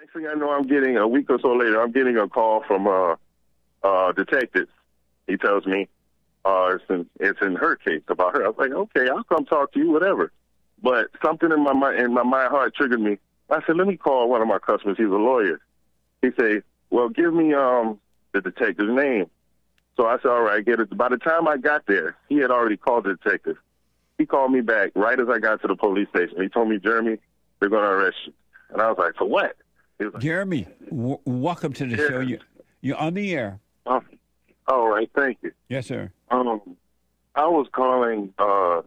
Next thing I know, I'm getting a week or so later, I'm getting a call from detectives. He tells me it's in her case about her. I was like, okay, I'll come talk to you, whatever. But something in my mind heart triggered me. I said, let me call one of my customers. He's a lawyer. He said, well, give me the detective's name. So I said, all right, get it. By the time I got there, he had already called the detective. He called me back right as I got to the police station. He told me, Jeremy, they're going to arrest you. And I was like, for what? He was like, Jeremy, welcome to the show. You're on the air. All right, thank you. Yes, sir. I was calling. I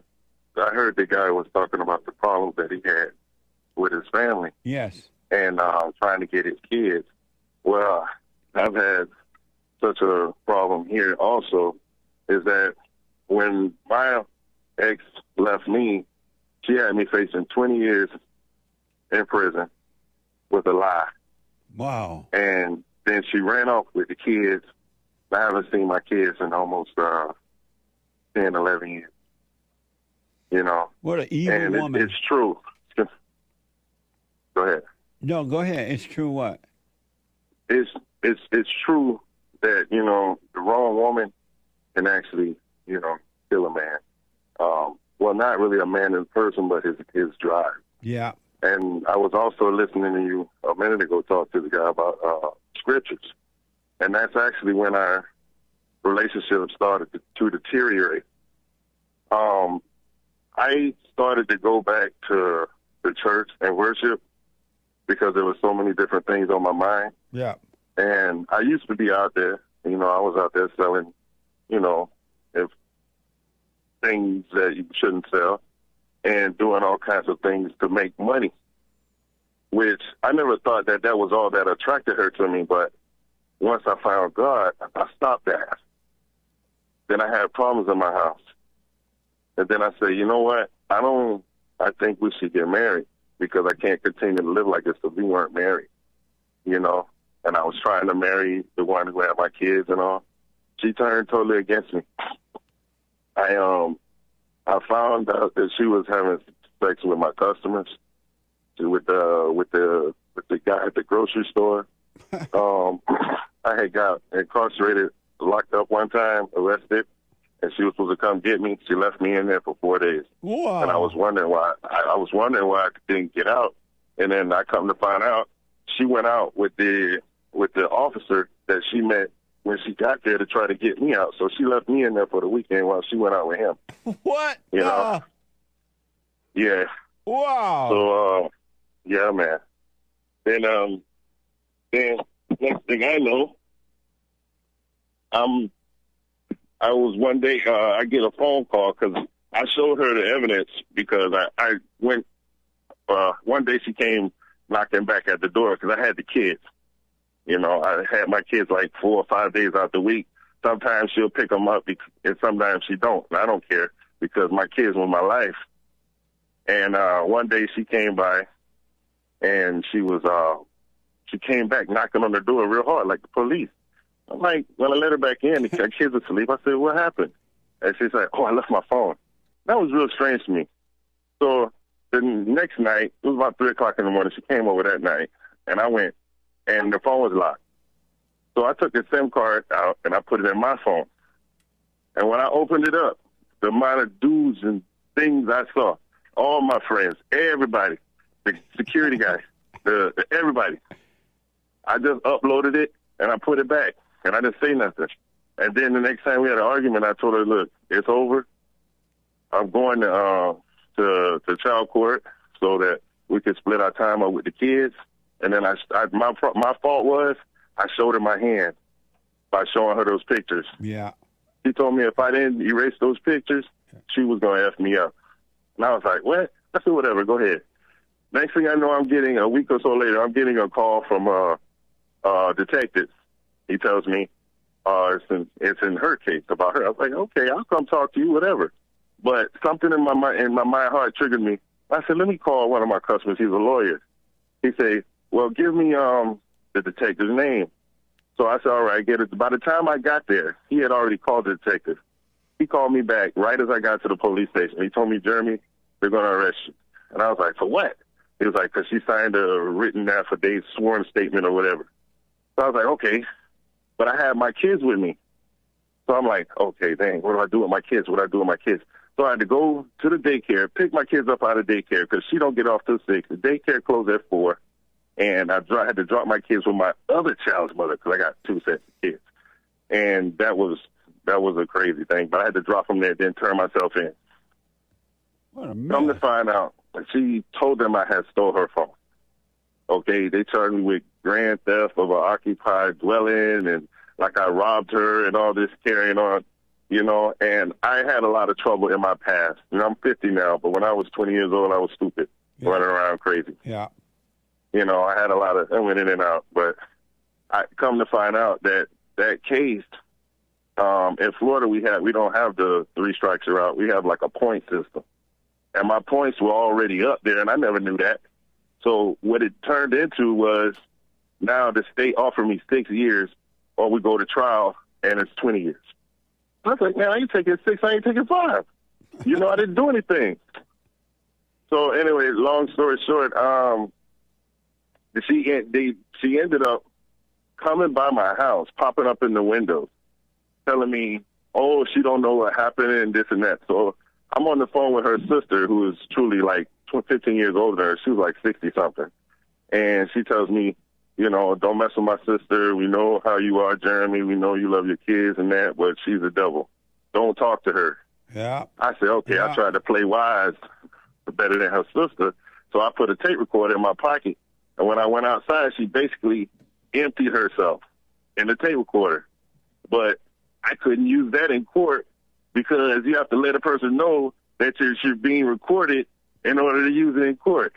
heard the guy was talking about the problems that he had with his family. Yes. And trying to get his kids. Well, I've had such a problem here also, is that when my ex left me, she had me facing 20 years in prison with a lie. Wow. And then she ran off with the kids. I haven't seen my kids in almost 10, 11 years. You know. What an evil woman. It's true. Go ahead. No, go ahead. It's true what? It's true that, you know, the wrong woman can actually, you know, kill a man. Well, not really a man in person, but his drive. Yeah. And I was also listening to you a minute ago talk to the guy about scriptures. And that's actually when our relationship started to deteriorate. I started to go back to the church and worship because there were so many different things on my mind. Yeah. And I used to be out there, you know, I was out there selling, you know, things that you shouldn't sell and doing all kinds of things to make money, which I never thought that was all that attracted her to me. But once I found God, I stopped that. Then I had problems in my house. And then I said, you know what? I think we should get married because I can't continue to live like this if we weren't married, you know? And I was trying to marry the one who had my kids and all. She turned totally against me. I found out that she was having sex with my customers, with the guy at the grocery store. I had got incarcerated, locked up one time, arrested, and she was supposed to come get me. She left me in there for 4 days. Wow. And I was wondering why. I was wondering why I didn't get out. And then I come to find out she went out with the officer that she met when she got there to try to get me out. So she left me in there for the weekend while she went out with him. What? You know? Yeah. Wow. So, yeah, man. Then next thing I know, I was one day, I get a phone call because I showed her the evidence because I went, one day she came knocking back at the door because I had the kids. You know, I had my kids like 4 or 5 days out the week. Sometimes she'll pick them up and sometimes she don't. And I don't care because my kids were my life. And one day she came by and she came back knocking on the door real hard like the police. I'm like, well, I let her back in. The kids are asleep. I said, what happened? And she's like, oh, I left my phone. That was real strange to me. So the next night, it was about 3 o'clock in the morning. She came over that night and I went. And the phone was locked. So I took the SIM card out and I put it in my phone. And when I opened it up, the amount of dudes and things I saw, all my friends, everybody, the security guys, everybody, I just uploaded it and I put it back and I didn't say nothing. And then the next time we had an argument, I told her, look, it's over. I'm going to child court so that we can split our time up with the kids. And then my fault was I showed her my hand by showing her those pictures. Yeah. She told me if I didn't erase those pictures, she was going to F me up. And I was like, what? I said, whatever, go ahead. Next thing I know, I'm getting a week or so later, I'm getting a call from detectives. He tells me it's in her case about her. I was like, okay, I'll come talk to you, whatever. But something in my mind heart triggered me. I said, let me call one of my customers. He's a lawyer. He said, well, give me the detective's name. So I said, all right, get it. By the time I got there, he had already called the detective. He called me back right as I got to the police station. He told me, Jeremy, they're going to arrest you. And I was like, for what? He was like, because she signed a written affidavit, sworn statement or whatever. So I was like, okay. But I had my kids with me. So I'm like, okay, dang, what do I do with my kids? What do I do with my kids? So I had to go to the daycare, pick my kids up out of daycare because she don't get off till 6. The daycare closed at 4. And I had to drop my kids with my other child's mother because I got 2 sets of kids. And that was a crazy thing. But I had to drop them there, then turn myself in. What a mess. Come to find out, she told them I had stole her phone. Okay, they charged me with grand theft of an occupied dwelling and like I robbed her and all this carrying on, and I had a lot of trouble in my past. I'm 50 now, but when I was 20 years old, I was stupid, running around crazy. Yeah. I had I went in and out, but I come to find out that case, in Florida, we don't have the 3 strikes you're out. We have like a point system. And my points were already up there, and I never knew that. So what it turned into was now the state offered me 6 years, or we go to trial, and it's 20 years. I was like, man, I ain't taking 6, I ain't taking 5. I didn't do anything. So anyway, long story short, she ended up coming by my house, popping up in the windows, telling me, oh, she don't know what happened and this and that. So I'm on the phone with her sister, who is truly like 15 years older than her. She was like 60-something. And she tells me, don't mess with my sister. We know how you are, Jeremy. We know you love your kids and that, but she's a devil. Don't talk to her. Yeah. I said, okay. Yeah. I tried to play wise, better than her sister. So I put a tape recorder in my pocket. And when I went outside, she basically emptied herself in the tape recorder. But I couldn't use that in court because you have to let a person know that you're being recorded in order to use it in court.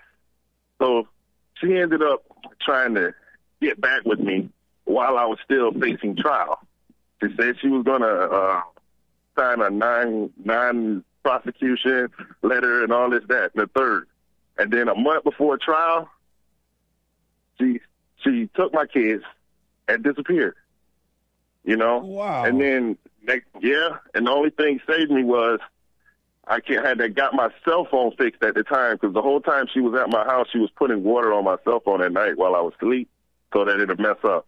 So she ended up trying to get back with me while I was still facing trial. She said she was going to sign a non-prosecution letter and all this, that, and the third. And then a month before trial, she took my kids and disappeared. Wow. And then, and the only thing saved me was got my cell phone fixed at the time because the whole time she was at my house, she was putting water on my cell phone at night while I was asleep so that it'd mess up.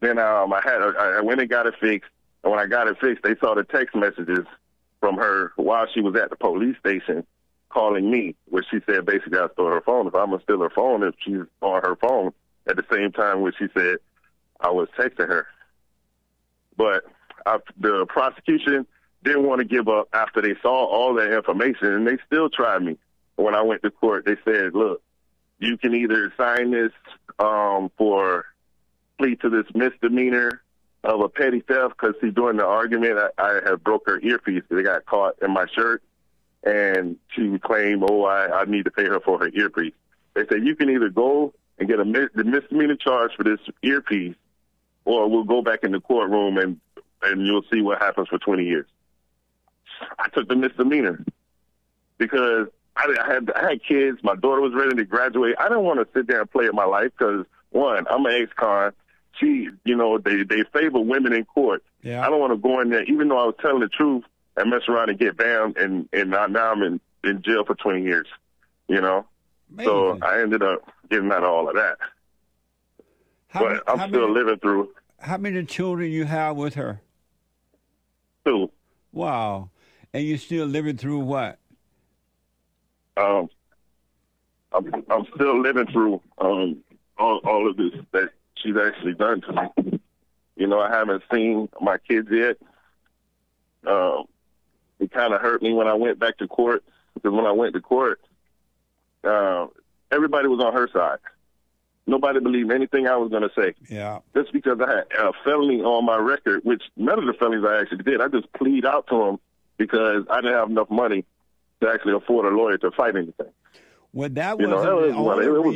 Then I went and got it fixed, and when I got it fixed, they saw the text messages from her while she was at the police station calling me, where she said basically I stole her phone. If I'm going to steal her phone, if she's on her phone at the same time where she said I was texting her. But the prosecution didn't want to give up after they saw all that information, and they still tried me. When I went to court, they said, look, you can either sign this for plea to this misdemeanor of a petty theft, because during the argument, I had broke her earpiece. They got caught in my shirt, and she claimed, I need to pay her for her earpiece. They said, you can either go and get the misdemeanor charge for this earpiece, or we'll go back in the courtroom and you'll see what happens for 20 years. I took the misdemeanor because I had kids. My daughter was ready to graduate. I didn't want to sit there and play with my life because, one, I'm an ex-con. They favor women in court. Yeah. I don't want to go in there, even though I was telling the truth, and mess around and get banned, and now I'm in jail for 20 years, Amazing. So I ended up getting out of all of that. But I'm still living through. How many children you have with her? 2. Wow. And you're still living through what? I'm still living through all of this that she's actually done to me. I haven't seen my kids yet. It kind of hurt me when I went back to court, because when I went to court, everybody was on her side. Nobody believed anything I was going to say. Yeah. Just because I had a felony on my record, which none of the felonies I actually did. I just plead out to them because I didn't have enough money to actually afford a lawyer to fight anything. Well, that was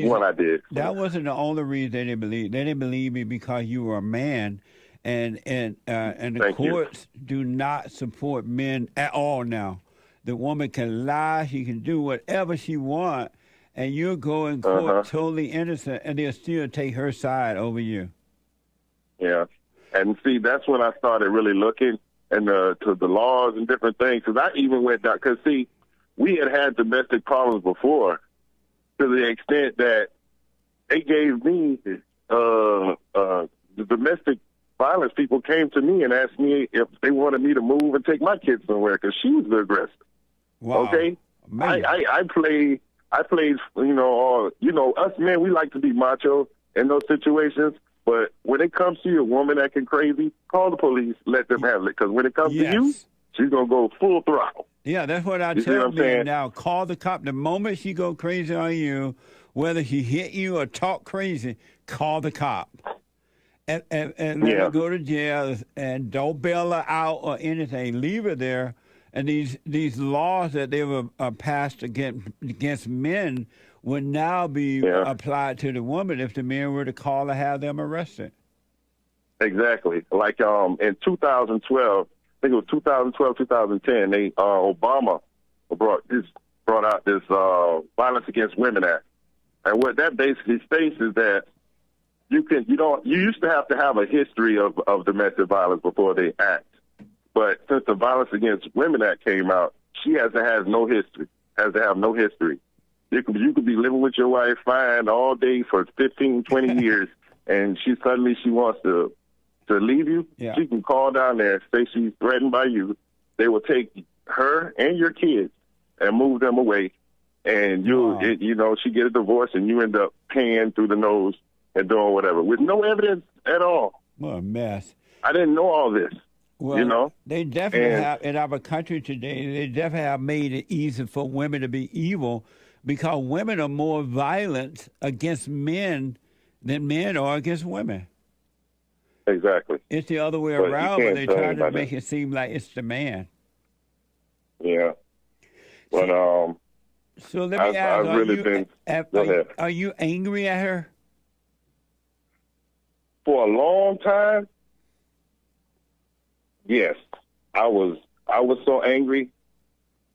one I did. That wasn't the only reason they didn't believe. They didn't believe me because you were a man, and the courts do not support men at all now. The woman can lie. She can do whatever she wants. And you go in court totally innocent, and they'll still take her side over you. Yeah. And see, that's when I started really looking to the laws and different things. Because I even went down, because see, we had domestic problems before. to the extent that they gave me the domestic violence people came to me and asked me if they wanted me to move and take my kids somewhere because she was the aggressor. Wow. Okay, I played. Us men, we like to be macho in those situations. But when it comes to your woman acting crazy, call the police, let them handle it. Because when it comes to you, she's gonna go full throttle. Yeah, that's what I tell men now. Call the cop the moment she go crazy on you, whether she hit you or talk crazy. Call the cop. And let her go to jail and don't bail her out or anything. Leave her there. And these laws that they were passed against men would now be applied to the woman if the men were to call to have them arrested. Exactly. Like in 2012, I think it was 2012, 2010, Obama brought out this Violence Against Women Act. And what that basically states is that you used to have a history of domestic violence before they act. But since the Violence Against Women Act came out, she has to have no history. You could be living with your wife fine all day for 15, 20 years, and she wants to leave you. Yeah. She can call down there, say she's threatened by you. They will take her and your kids and move them away, and she get a divorce, and you end up paying through the nose and doing whatever with no evidence at all. What a mess! I didn't know all this. Well, they definitely have, in our country today, they definitely have made it easy for women to be evil because women are more violent against men than men are against women. Exactly. It's the other way around, but they try to make it seem like it's the man. Yeah. But, so let me ask, are you angry at her? For a long time, yes, I was so angry.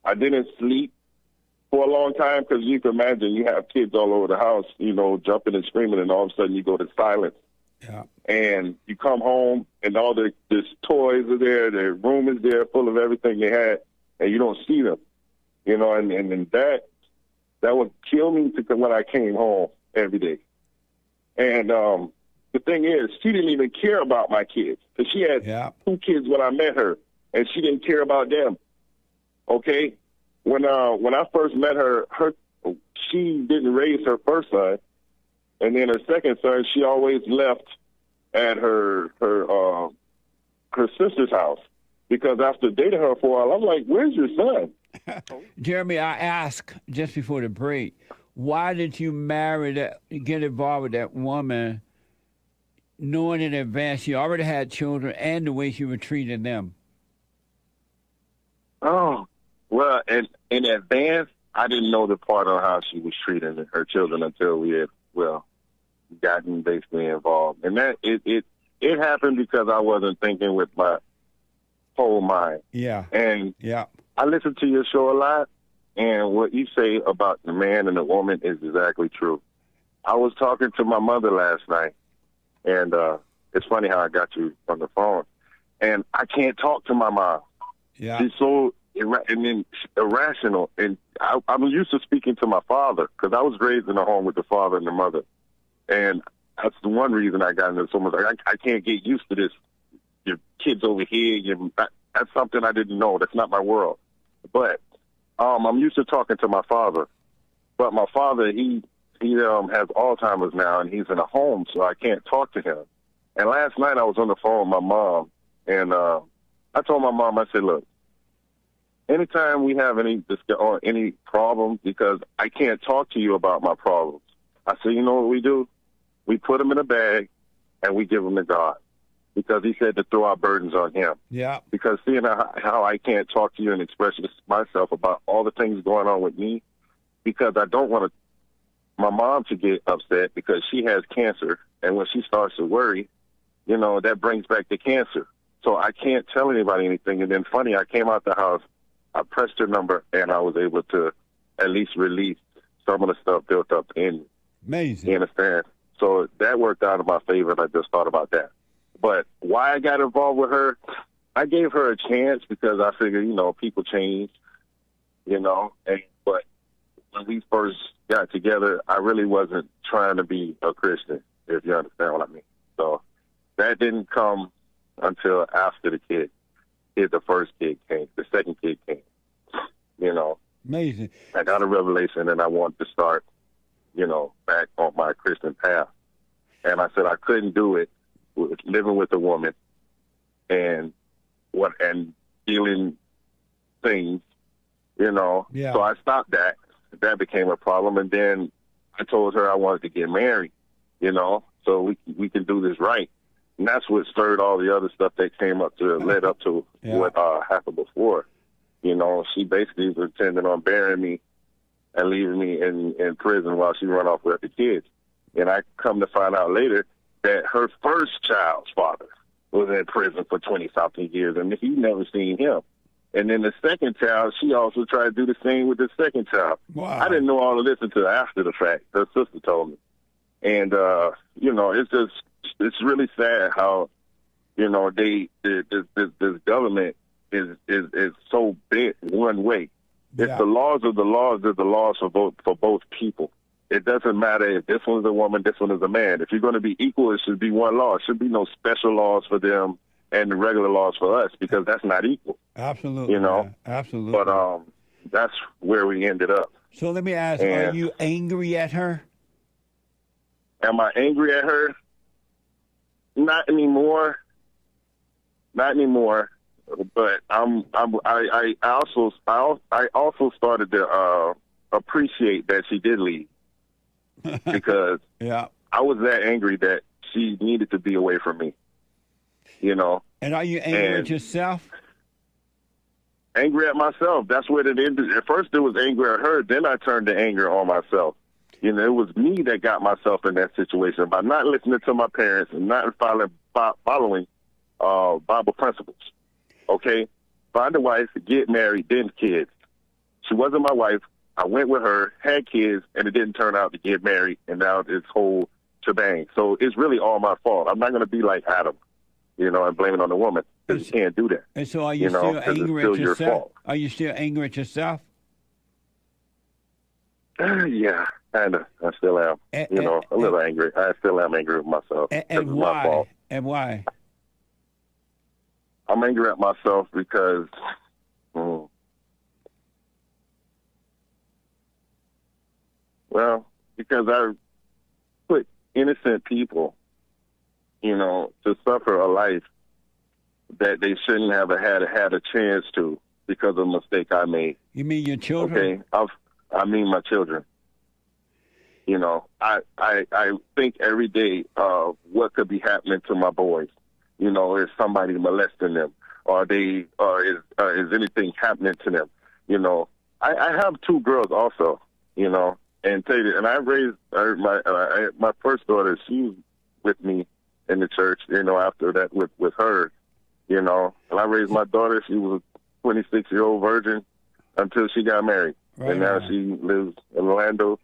I didn't sleep for a long time because you can imagine you have kids all over the house, jumping and screaming, and all of a sudden you go to silence. Yeah. And you come home and all the toys are there, the room is there full of everything they had, and you don't see them. And that would kill me when I came home every day. And the thing is, she didn't even care about my kids because she had 2 kids when I met her, and she didn't care about them. Okay, when I first met her, she didn't raise her first son, and then her second son, she always left at her sister's house because after dating her for a while, I'm like, "Where's your son?" Jeremy, I asked just before the break, why did you get involved with that woman, knowing in advance she already had children and the way she was treating them? Oh, well, in advance, I didn't know the part on how she was treating her children until we had, gotten basically involved. And that it happened because I wasn't thinking with my whole mind. Yeah. And I listen to your show a lot, and what you say about the man and the woman is exactly true. I was talking to my mother last night, and it's funny how I got you on the phone. And I can't talk to my mom. Yeah. She's so irrational. And I'm used to speaking to my father because I was raised in a home with the father and the mother. And that's the one reason I got into so much. I can't get used to this. Your kids over here. That's something I didn't know. That's not my world. But I'm used to talking to my father. But my father, he has Alzheimer's now, and he's in a home, so I can't talk to him. And last night I was on the phone with my mom, and I told my mom, I said, look, anytime we have any problems, because I can't talk to you about my problems, I said, you know what we do? We put them in a bag, and we give them to God, because he said to throw our burdens on him. Yeah. Because seeing how I can't talk to you and express myself about all the things going on with me, because I don't want my mom to get upset because she has cancer, and when she starts to worry, that brings back the cancer. So I can't tell anybody anything. And then funny, I came out the house, I pressed her number, and I was able to at least release some of the stuff built up in me. Amazing. You understand? So that worked out in my favor, and I just thought about that. But why I got involved with her, I gave her a chance because I figured, people change, but when we first got together, I really wasn't trying to be a Christian, if you understand what I mean. So that didn't come until after the first kid came, the second kid came. You know, Amazing. I got a revelation, and I wanted to start, back on my Christian path. And I said I couldn't do it with living with a woman and dealing things, Yeah. So I stopped that. That became a problem, and then I told her I wanted to get married, so we can do this right. And that's what stirred all the other stuff that led up to Yeah. what happened before. She basically was intending on burying me and leaving me in prison while she run off with the kids. And I come to find out later that her first child's father was in prison for 20-something years, and he never seen him. And then the second child, she also tried to do the same with the second child. Wow. I didn't know all of this until after the fact. Her sister told me. And, it's really sad how, this government is so bent one way. Yeah. It's the laws of the laws are the laws for both people. It doesn't matter if this one is a woman, this one is a man. If you're going to be equal, it should be one law. It should be no special laws for them and the regular laws for us, because that's not equal. Absolutely. Absolutely. But that's where we ended up. So let me ask, are you angry at her? Am I angry at her? Not anymore. Not anymore. But I also started to appreciate that she did leave, because Yeah. I was that angry that she needed to be away from me. And are you angry at yourself? Angry at myself. That's where it ended. At first it was anger at her, then I turned to anger on myself. It was me that got myself in that situation by not listening to my parents and not following Bible principles. Okay? Find a wife, get married, then kids. She wasn't my wife. I went with her, had kids, and it didn't turn out to get married, and now this whole shebang. So it's really all my fault. I'm not going to be like Adam, and blame it on the woman, because you can't do that. And so are you still angry at yourself? Are you still angry at yourself? Yeah, kind of. I still am. A little angry. I still am angry with myself. And why? My fault. And why? I'm angry at myself because because I put innocent people, to suffer a life that they shouldn't have had a chance to because of a mistake I made. You mean your children? Okay, I mean my children. I think every day of what could be happening to my boys. Is somebody molesting them, or is anything happening to them? I have two girls also. And tell you, and I raised my first daughter. She was with me in the church. After that with her. And I raised my daughter. She was a 26-year-old virgin until she got married. Right. And now she lives in Orlando.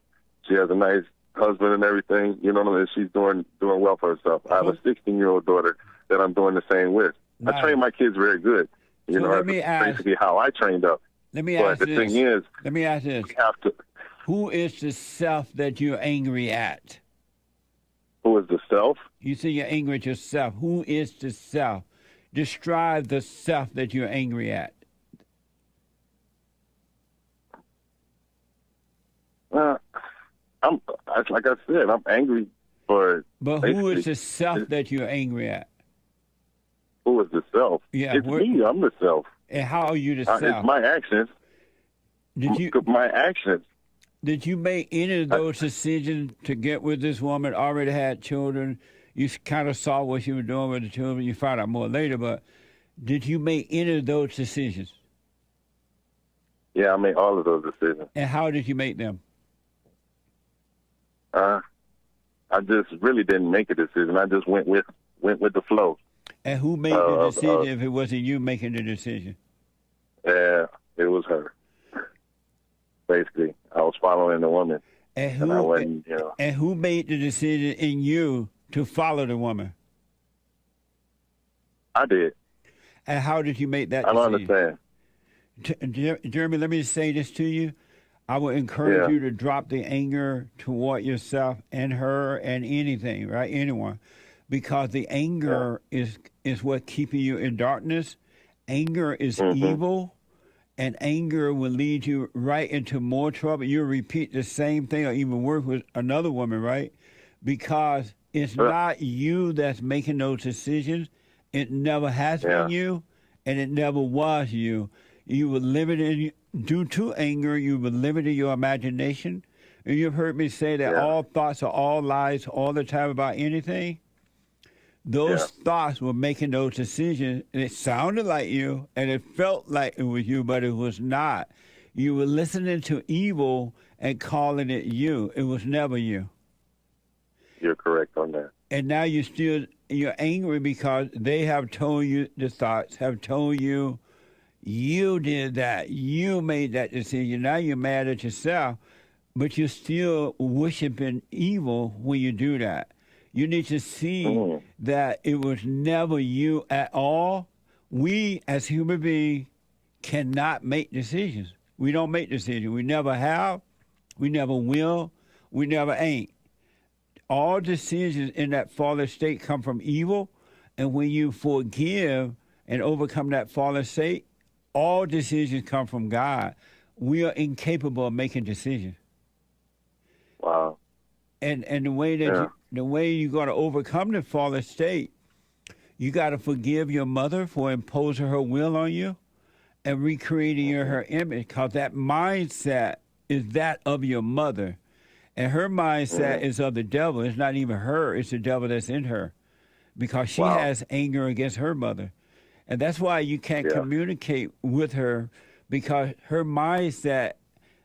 She has a nice husband and everything, and she's doing well for herself. I have a 16-year-old daughter that I'm doing the same with. Nice. I train my kids very good. So let me ask, basically how I trained up. Let me but ask the this. thing is, let me ask this. we have to. Who is the self that you're angry at? Who is the self? You say you're angry at yourself. Who is the self? Describe the self that you're angry at. Like I said, I'm angry for. But who is the self that you're angry at? Who is the self? Yeah, it's me. I'm the self. And how are you the self? It's my actions. My actions. Did you make any of those decisions to get with this woman? Already had children. You kind of saw what you were doing with the children. You found out more later, but did you make any of those decisions? Yeah, I made all of those decisions. And how did you make them? I just really didn't make a decision. I just went with the flow. And who made the decision if it wasn't you making the decision? Yeah, it was her. Basically, I was following the woman. And who made the decision in you to follow the woman? I did. And how did you make that I decision? don't understand. Jeremy, let me just say this to you. I would encourage you to drop the anger toward yourself and her and anything, right? Anyone. Because the anger is what keeping you in darkness. Anger is evil, and anger will lead you right into more trouble. You'll repeat the same thing or even worse with another woman, right? Because it's not you that's making those decisions. It never has been you, and it never was you. You were limited due to anger. You were limited your imagination. And you've heard me say that all thoughts are all lies all the time about anything. Those thoughts were making those decisions, and it sounded like you, and it felt like it was you, but it was not. You were listening to evil and calling it you. It was never you. You're correct on that. And now you're angry because they have told you, the thoughts have told you, you did that, you made that decision. Now you're mad at yourself, but you're still worshiping evil when you do that. You need to see that it was never you at all. We, as human beings, cannot make decisions. We don't make decisions. We never have. We never will. We never ain't. All decisions in that fallen state come from evil. And when you forgive and overcome that fallen state, all decisions come from God. We are incapable of making decisions. Wow. And the way that the way you're going to overcome the fallen state, you got to forgive your mother for imposing her will on you and recreating her image, because that mindset is that of your mother. And her mindset is of the devil. It's not even her. It's the devil that's in her, because she has anger against her mother. And that's why you can't communicate with her, because her mindset,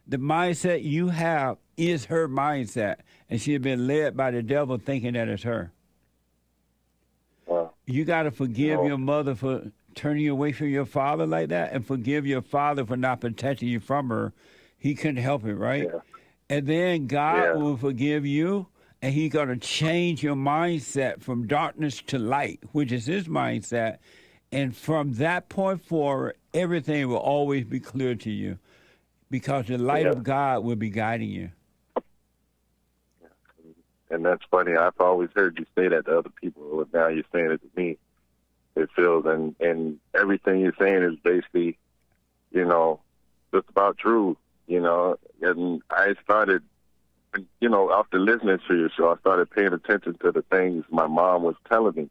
the mindset you have is her mindset. And she had been led by the devil thinking that it's her. Wow. You got to forgive your mother for turning you away from your father like that, and forgive your father for not protecting you from her. He couldn't help it, right? Yeah. And then God will forgive you, and he's going to change your mindset from darkness to light, which is his mindset. And from that point forward, everything will always be clear to you, because the light of God will be guiding you. And that's funny. I've always heard you say that to other people, but now you're saying it to me. It feels, and everything you're saying is basically, just about true, And I started, after listening to your show, I started paying attention to the things my mom was telling me.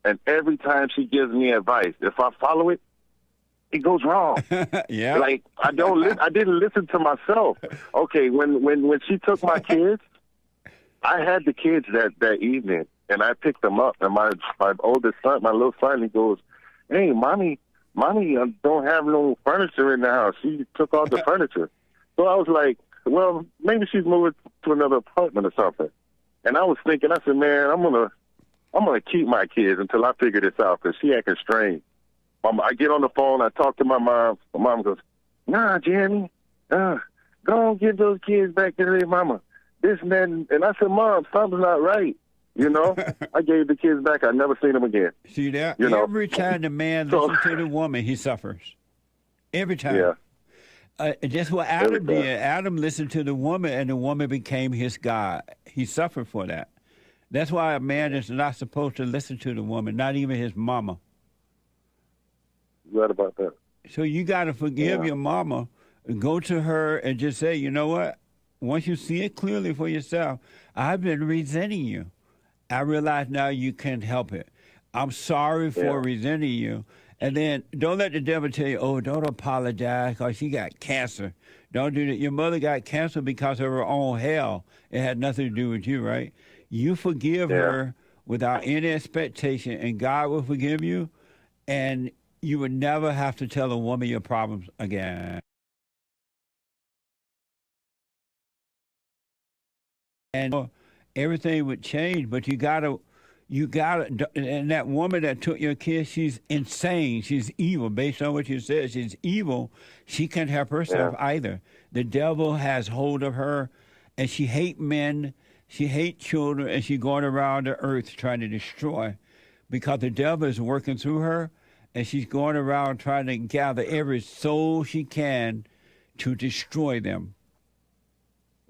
And every time she gives me advice, if I follow it, it goes wrong. Like I didn't listen to myself. Okay, when she took my kids, I had the kids that evening, and I picked them up. And my oldest son, my little son, he goes, "Hey, mommy, don't have no furniture in the house. She took all the furniture." So I was like, well, maybe she's moving to another apartment or something. And I was thinking, I said, man, I'm gonna keep my kids until I figure this out, because she acting strange. I get on the phone, I talk to my mom. My mom goes, "Nah, Jeremy, go and give those kids back to their mama. This and that." And I said, "Mom, something's not right." I gave the kids back. I never seen them again. See that? Every time the man listens to the woman, he suffers. Every time. Yeah. Just what Adam did. Adam listened to the woman, and the woman became his God. He suffered for that. That's why a man is not supposed to listen to the woman, not even his mama. You right about that. So you got to forgive your mama. Go to her and just say, you know what? Once you see it clearly for yourself, I've been resenting you. I realize now you can't help it. I'm sorry for resenting you. And then don't let the devil tell you, oh, don't apologize because she got cancer. Don't do that. Your mother got cancer because of her own hell. It had nothing to do with you, right? You forgive her without any expectation, and God will forgive you, and you would never have to tell a woman your problems again. And everything would change, but you gotta, and that woman that took your kids, she's insane. She's evil. Based on what you said, she's evil. She can't help herself either. The devil has hold of her, and she hates men, she hates children, and she's going around the earth trying to destroy, because the devil is working through her, and she's going around trying to gather every soul she can to destroy them.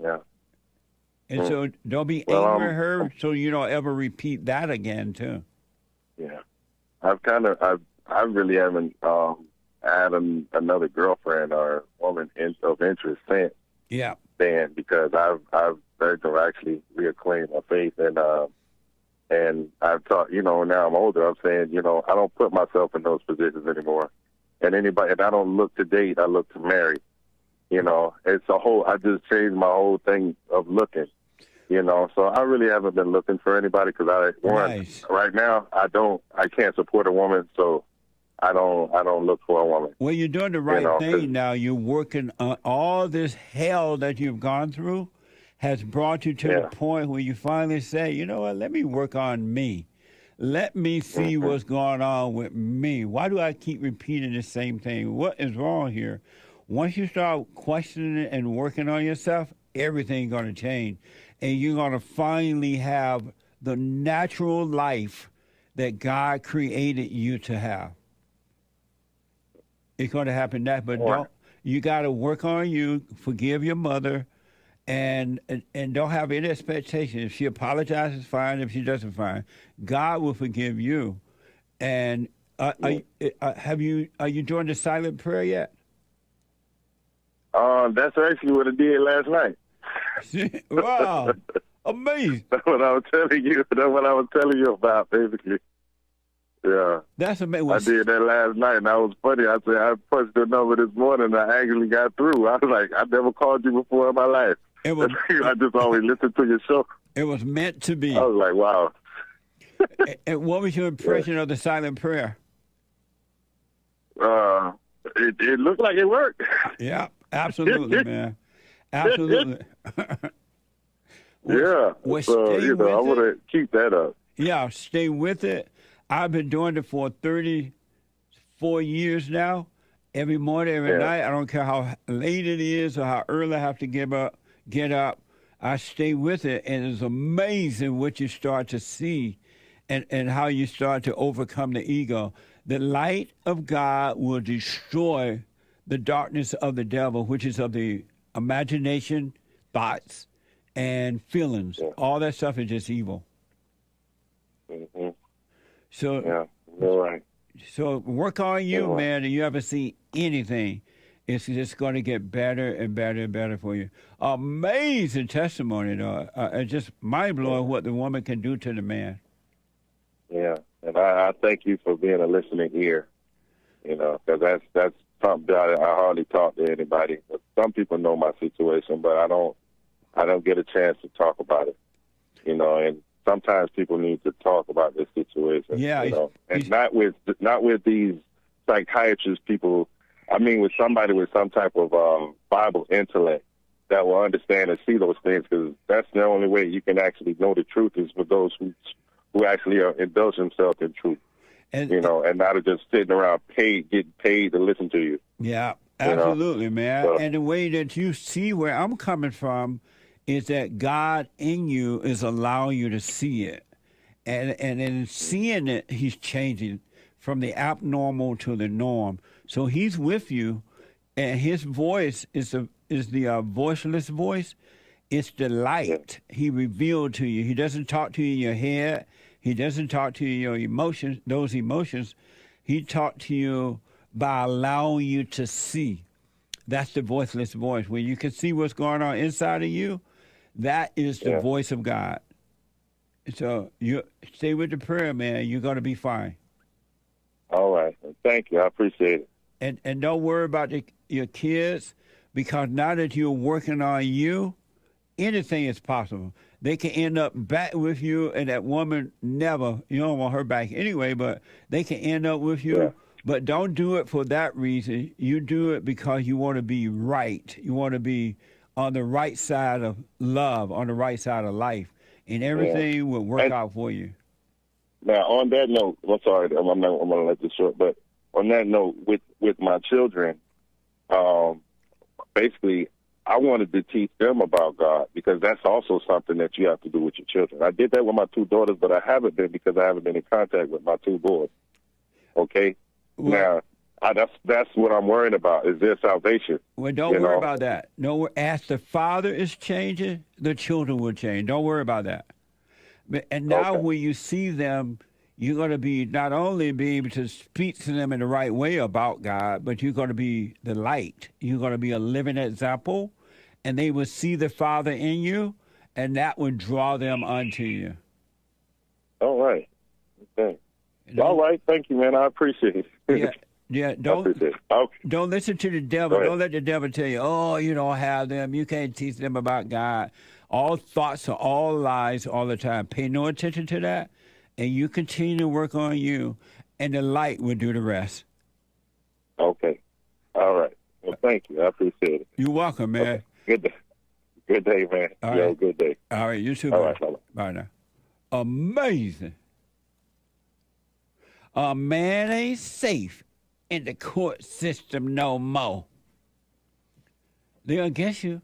Yeah. And so don't be angry at her so you don't ever repeat that again, too. Yeah. I really haven't had another girlfriend or woman of interest since. Yeah. Then, because I've begged to actually reacclaim my faith, and I've taught, now I'm older, I'm saying, I don't put myself in those positions anymore. And I don't look to date, I look to marry. It's I just changed my whole thing of looking. So I really haven't been looking for anybody because right now I can't support a woman, so I don't look for a woman. Well, you're doing the right thing now. You're working on all this hell that you've gone through has brought you to the point where you finally say, you know what, let me work on me. Let me see what's going on with me. Why do I keep repeating the same thing? What is wrong here? Once you start questioning it and working on yourself, everything's going to change. And you're going to finally have the natural life that God created you to have. It's going to happen but you got to work on you, forgive your mother, and don't have any expectation. If she apologizes, fine. If she doesn't, fine. God will forgive you. And are you doing the silent prayer yet? That's actually what I did last night. Wow, amazing! That's what I was telling you. That's what I was telling you about, basically. Yeah, that's amazing. I did that last night, and that was funny. I said I punched the number this morning, and I actually got through. I was like, I never called you before in my life. I just always listened to your show. It was meant to be. I was like, wow. And what was your impression of the silent prayer? It looked like it worked. Yeah, absolutely, man. Absolutely. Yeah. So, I want to keep that up. Yeah, stay with it. I've been doing it for 34 years now. Every morning, every night. I don't care how late it is or how early I have to get up. I stay with it, and it's amazing what you start to see and how you start to overcome the ego. The light of God will destroy the darkness of the devil, which is of the imagination, thoughts, and feelings. Yeah. All that stuff is just evil. Mm-hmm. So, you're right. So work on you, man, and you ever see anything. It's just going to get better and better and better for you. Amazing testimony, though. It's just mind-blowing what the woman can do to the man. Yeah, and I thank you for being a listening ear, because that's something that I hardly talk to anybody. Some people know my situation, but I don't get a chance to talk about it, and sometimes people need to talk about this situation, and not with these psychiatrist people. I mean, with somebody with some type of Bible intellect that will understand and see those things, because that's the only way you can actually know the truth is with those who actually indulge themselves in truth, and not just sitting around getting paid to listen to you. Yeah, absolutely, man. So, and the way that you see where I'm coming from is that God in you is allowing you to see it. And in seeing it, he's changing from the abnormal to the norm. So he's with you, and his voice is the voiceless voice. It's the light he revealed to you. He doesn't talk to you in your head. He doesn't talk to you your emotions, those emotions. He talks to you by allowing you to see. That's the voiceless voice. When you can see what's going on inside of you, that is the voice of God. So you stay with the prayer, man. You're going to be fine. All right. Thank you. I appreciate it. And don't worry about your kids, because now that you're working on you, anything is possible. They can end up back with you, and that woman never, you don't want her back anyway, but they can end up with you. Yeah. But don't do it for that reason. You do it because you want to be right. You want to be on the right side of love, on the right side of life, and everything will work out for you. Now, on that note, I'm sorry, I'm going to let this short, but on that note, with my children, basically, I wanted to teach them about God, because that's also something that you have to do with your children. I did that with my two daughters, but I haven't been, because I haven't been in contact with my two boys. Okay? Well, now, That's what I'm worrying about, is their salvation. Well, don't worry about that. No, as the Father is changing, the children will change. Don't worry about that. And now when you see them, you're going to be not only be able to speak to them in the right way about God, but you're going to be the light. You're going to be a living example, and they will see the Father in you, and that will draw them unto you. All right. Okay. All right. Thank you, man. I appreciate it. Yeah. Don't listen to the devil. Don't let the devil tell you, oh, you don't have them. You can't teach them about God. All thoughts are all lies all the time. Pay no attention to that, and you continue to work on you, and the light will do the rest. Okay. All right. Well, thank you. I appreciate it. You're welcome, man. Okay. Good day. Good day, man. All you right. have a good day. All right. You too, all man. right. Bye now. Amazing. A man ain't safe in the court system no more. They'll get you.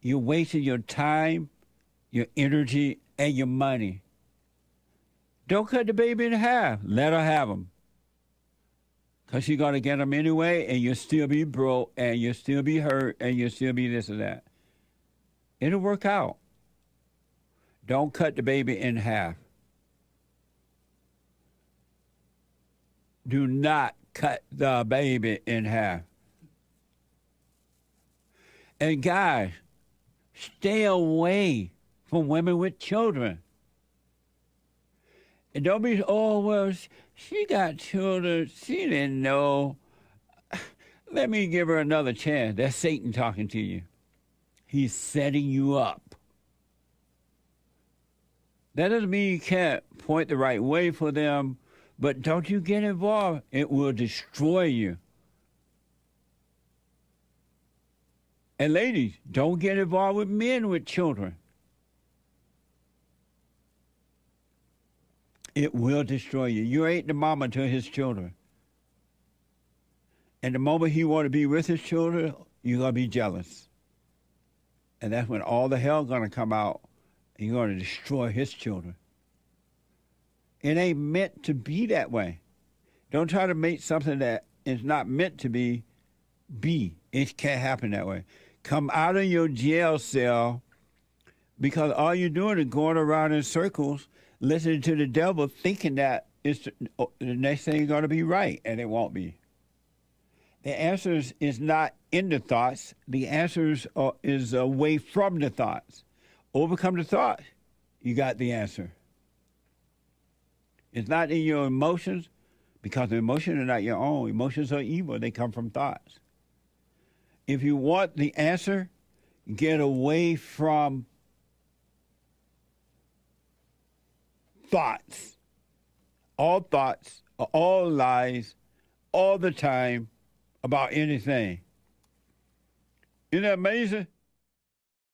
You're wasting your time, your energy, and your money. Don't cut the baby in half. Let her have them. Because you're going to get them anyway, and you'll still be broke, and you'll still be hurt, and you'll still be this and that. It'll work out. Don't cut the baby in half. Do not cut the baby in half. And guys, stay away from women with children. And don't be, oh, well, she got children. She didn't know. Let me give her another chance. That's Satan talking to you. He's setting you up. That doesn't mean you can't point the right way for them, but don't you get involved. It will destroy you. And ladies, don't get involved with men with children. It will destroy you. You ain't the mama to his children. And the moment he want to be with his children, you're going to be jealous. And that's when all the hell going to come out, and you're going to destroy his children. It ain't meant to be that way. Don't try to make something that is not meant to be. It can't happen that way. Come out of your jail cell, because all you're doing is going around in circles, listening to the devil, thinking that it's the next thing is going to be right, and it won't be. The answer is not in the thoughts. The answer is away from the thoughts. Overcome the thought, you got the answer. It's not in your emotions, because the emotions are not your own. Emotions are evil. They come from thoughts. If you want the answer, get away from thoughts. All thoughts are all lies all the time about anything. Isn't that amazing?